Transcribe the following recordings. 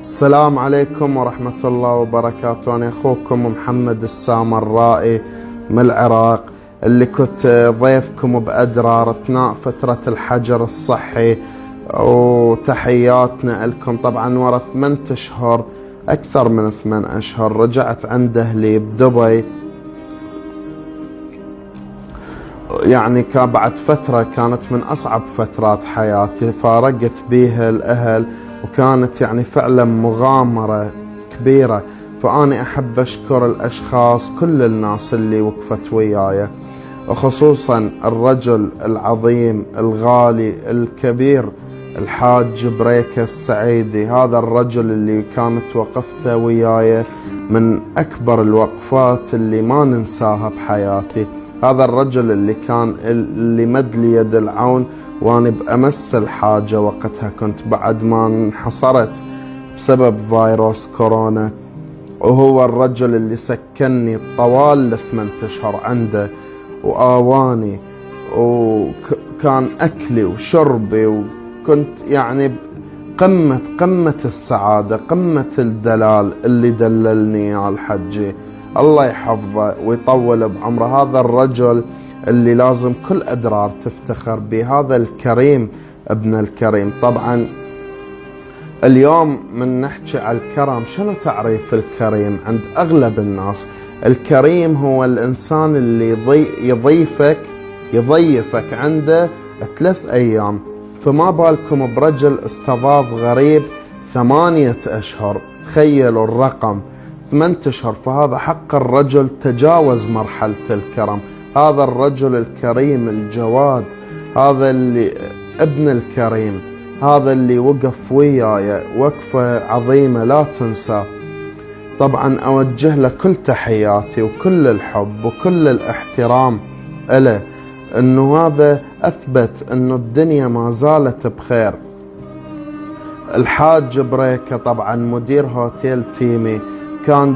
السلام عليكم ورحمة الله وبركاته. أنا أخوكم محمد السامرائي من العراق، اللي كنت ضيفكم بأدرار أثناء فترة الحجر الصحي، وتحياتنا لكم. طبعا ورا 8 أشهر، أكثر من 8 أشهر، رجعت عند أهلي بدبي. يعني كان بعد فترة كانت من أصعب فترات حياتي، فارقت بيها الأهل، وكانت يعني فعلا مغامرة كبيرة. فأنا أحب أشكر الأشخاص، كل الناس اللي وقفت وياي، وخصوصا الرجل العظيم الغالي الكبير الحاج بريكة السعيدي. هذا الرجل اللي كانت وقفته وياي من أكبر الوقفات اللي ما ننساها بحياتي. هذا الرجل اللي مد لي يد العون وأنا بأمس الحاجة وقتها، كنت بعد ما انحصرت بسبب فيروس كورونا، وهو الرجل اللي سكنني طوال 8 أشهر عنده، وآواني، وكان أكلي وشربي، وكنت يعني قمة السعادة، قمة الدلال اللي دللني يا الحجي. الله يحفظه ويطول بعمره. هذا الرجل اللي لازم كل أدرار تفتخر به، هذا الكريم ابن الكريم. طبعا اليوم من نحكي على الكرم، شنو تعريف الكريم عند أغلب الناس؟ الكريم هو الإنسان اللي يضيفك عنده 3 أيام، فما بالكم برجل استضاف غريب 8 أشهر. تخيلوا الرقم، 8 أشهر. فهذا حق الرجل تجاوز مرحلة الكرم. هذا الرجل الكريم الجواد، هذا اللي ابن الكريم، هذا اللي وقف وياي وقفة عظيمة لا تنسى. طبعا أوجه له كل تحياتي وكل الحب وكل الاحترام له، انه هذا اثبت انه الدنيا ما زالت بخير. الحاج بريكة طبعا مدير هوتيل تيمي، كان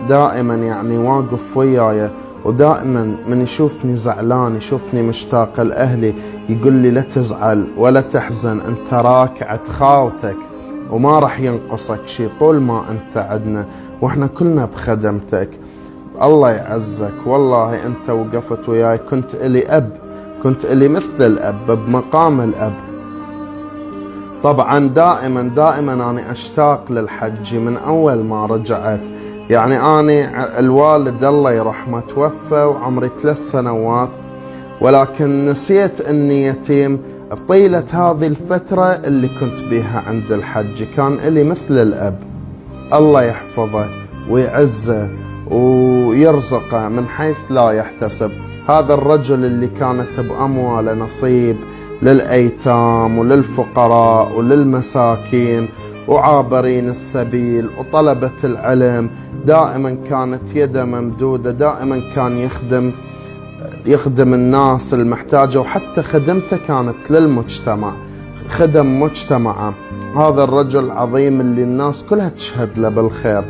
دائما يعني واقف وياي، ودائما من يشوفني زعلان، يشوفني مشتاق لأهلي، يقول لي لا تزعل ولا تحزن، انت راكعة خاوتك وما راح ينقصك شيء طول ما انت عدنا، واحنا كلنا بخدمتك. الله يعزك. والله انت وقفت وياي، كنت الي اب، كنت الي مثل الاب، بمقام الاب. طبعا دائما أنا أشتاق للحج من أول ما رجعت. يعني أنا الوالد الله يرحمه توفى وعمري 3 سنوات، ولكن نسيت أني يتيم طيلة هذه الفترة اللي كنت بيها عند الحج. كان إلي مثل الأب. الله يحفظه ويعزه ويرزقه من حيث لا يحتسب. هذا الرجل اللي كانت بأمواله نصيب للأيتام وللفقراء وللمساكين وعابرين السبيل وطلبة العلم، دائما كانت يده ممدودة، دائما كان يخدم الناس المحتاجة، وحتى خدمته كانت للمجتمع، خدم مجتمعه. هذا الرجل العظيم اللي الناس كلها تشهد له بالخير،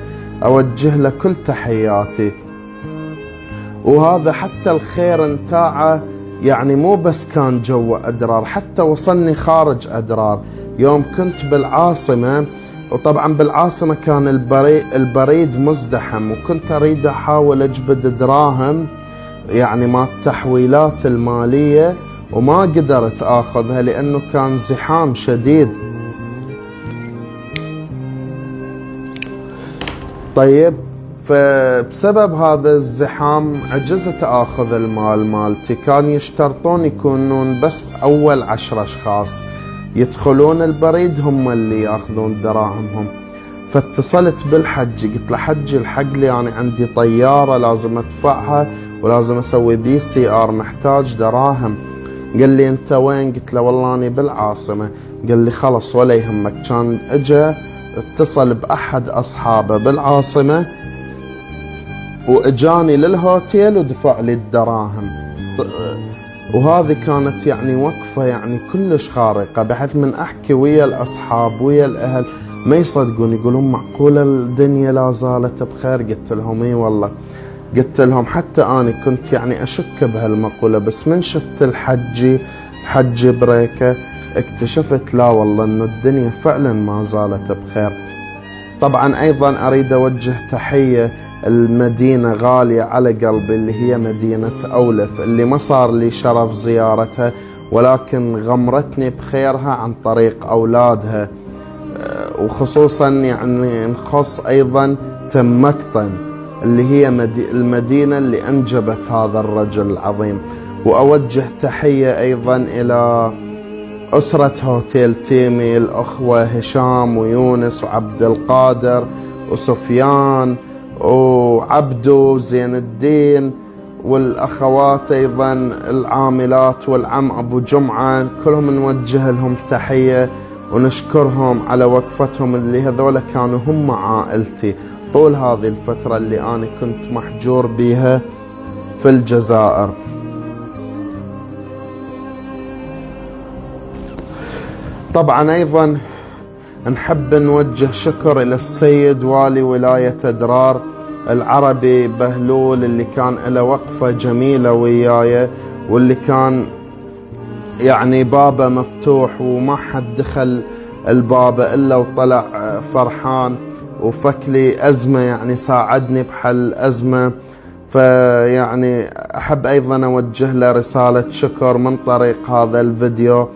أوجه له كل تحياتي. وهذا حتى الخير انتاعه، يعني مو بس كان جوا أدرار، حتى وصلني خارج أدرار. يوم كنت بالعاصمة، وطبعا بالعاصمة كان البريد مزدحم، وكنت أريد أحاول أجبد دراهم يعني مع التحويلات المالية، وما قدرت آخذها لأنه كان زحام شديد. طيب، فبسبب هذا الزحام عجزت آخذ المال مالتي. كان يشترطون يكونون بس أول 10 أشخاص يدخلون البريد هم اللي يأخذون دراهمهم. فاتصلت بالحج، قلت له حج الحق لي، يعني عندي طيارة لازم أدفعها ولازم أسوي PCR، محتاج دراهم. قال لي أنت وين؟ قلت له والله أنا بالعاصمة. قال لي خلص ولا يهمك. كان اتصل بأحد أصحابه بالعاصمة وإجاني للهوتيل ودفع لي الدراهم. وهذه كانت يعني وقفة يعني كلش خارقة، بحيث من أحكي ويا الأصحاب ويا الأهل ما يصدقون، يقولون معقولة الدنيا لا زالت بخير؟ قلت لهم اي والله. قلت لهم حتى أنا كنت يعني أشك بهالمقولة، بس من شفت الحج بريكة اكتشفت لا والله إنه الدنيا فعلا ما زالت بخير. طبعا أيضا أريد أوجه تحية المدينة غالية على قلبي اللي هي مدينة أولف، اللي ما صار لي شرف زيارتها ولكن غمرتني بخيرها عن طريق أولادها، وخصوصا يعني نخص أيضا تمكتن اللي هي المدينة اللي أنجبت هذا الرجل العظيم. وأوجه تحية أيضا إلى أسرة هوتيل تيمي، الأخوة هشام ويونس وعبد القادر وسفيان وعبدو زين الدين، والأخوات أيضا العاملات والعم أبو جمعة، كلهم نوجه لهم تحية ونشكرهم على وقفتهم، اللي هذولا كانوا هم عائلتي طول هذه الفترة اللي أنا كنت محجور بيها في الجزائر. طبعا أيضا نحب نوجه شكر إلى السيد والي ولاية أدرار العربي بهلول، اللي كان له وقفة جميلة وياي، واللي كان يعني بابه مفتوح وما حد دخل الباب إلا وطلع فرحان وفك لي أزمة، يعني ساعدني بحل أزمة. فيعني أحب أيضا أوجه له رسالة شكر من طريق هذا الفيديو،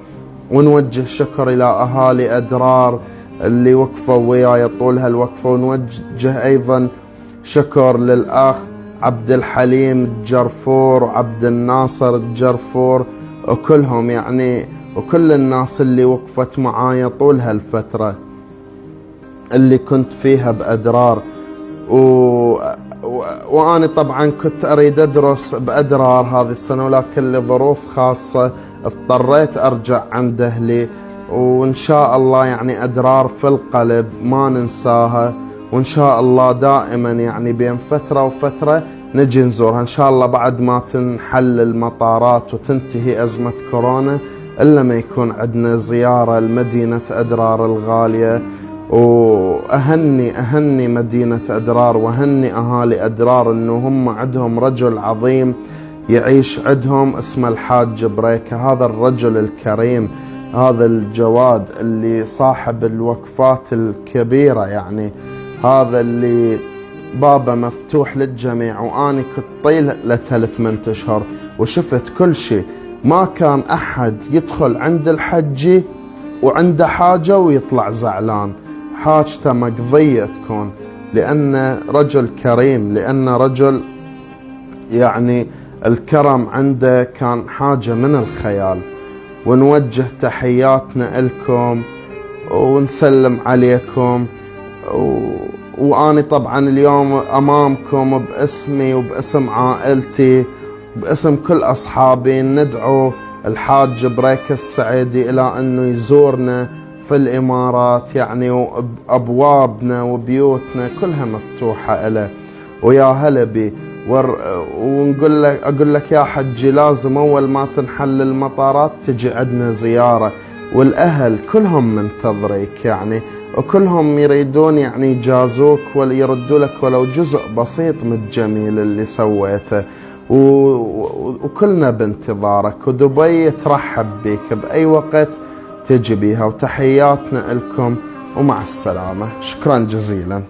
ونوجه شكر إلى أهالي أدرار اللي وقفوا وياي طول هالوقفة، ونوجه أيضا شكر للأخ عبد الحليم الجرفور وعبد الناصر الجرفور وكلهم يعني، وكل الناس اللي وقفت معايا طول هالفترة اللي كنت فيها بأدرار. وأنا طبعا كنت أريد أدرس بأدرار هذه السنة، ولكن لظروف خاصة اضطريت أرجع عند أهلي، وإن شاء الله يعني أدرار في القلب ما ننساها، وإن شاء الله دائما يعني بين فترة وفترة نجي نزورها إن شاء الله بعد ما تنحل المطارات وتنتهي أزمة كورونا، إلا ما يكون عندنا زيارة لمدينة أدرار الغالية. وأهني مدينة أدرار وأهني أهالي أدرار إنه هم عندهم رجل عظيم يعيش عندهم اسمه الحاج بريكة، هذا الرجل الكريم، هذا الجواد اللي صاحب الوقفات الكبيرة، يعني هذا اللي بابه مفتوح للجميع. وأنا كنت طيل ل8 أشهر وشفت كل شيء، ما كان أحد يدخل عند الحجي وعنده حاجة ويطلع زعلان، حاجته مقضية تكون، لأنه رجل كريم، لأنه رجل يعني الكرم عنده كان حاجة من الخيال. ونوجه تحياتنا لكم ونسلم عليكم، وأنا طبعا اليوم أمامكم باسمي وباسم عائلتي باسم كل أصحابي ندعو الحاج بريكة السعيدي إلى أنه يزورنا في الإمارات، يعني وأبوابنا وبيوتنا كلها مفتوحة له، ويا هلا بي. ونقول لك أقول لك يا حجي لازم أول ما تنحل المطارات تجي عندنا زيارة، والأهل كلهم منتظريك يعني، وكلهم يريدون يعني يجازوك ويردوا لك ولو جزء بسيط من الجميل اللي سويته، وكلنا بانتظارك، ودبي ترحب بك بأي وقت تجي بيها. وتحياتنا لكم ومع السلامة، شكرا جزيلا.